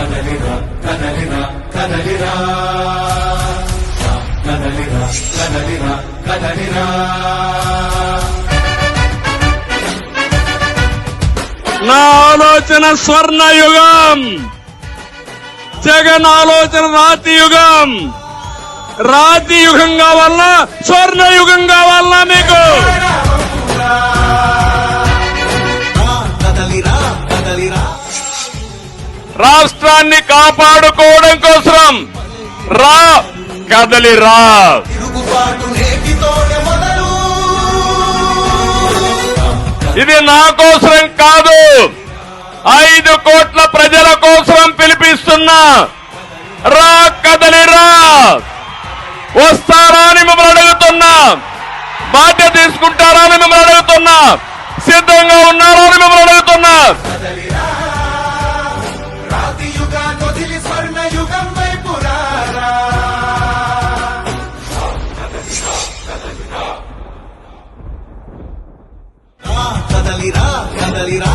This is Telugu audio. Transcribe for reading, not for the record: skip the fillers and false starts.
కదలిరా కదలిరా కదలిరా కదలిరా కదలిరా కదలిరా. నా ఆలోచన స్వర్ణ యుగం, జగన్ ఆలోచన రాతి యుగం. రాతి యుగం కావాలన్నా స్వర్ణ యుగం కావాలన్నా మీకు? రాష్ట్రాన్ని కాపాడుకోవడం కోసం రా కదలిరా. ఇది నా కోసం కాదు, 5 కోట్ల ప్రజల కోసం పిలిపిస్తున్నా. రా కదలిరా. వస్తారా అని మిమ్మల్ని అడుగుతున్నా. బాధ్యత తీసుకుంటారా అని మిమ్మల్ని అడుగుతున్నా. సిద్ధంగా ఉన్నారా అని మిమ్మల్ని అడుగుతున్నా. కదలిరా కదలిరా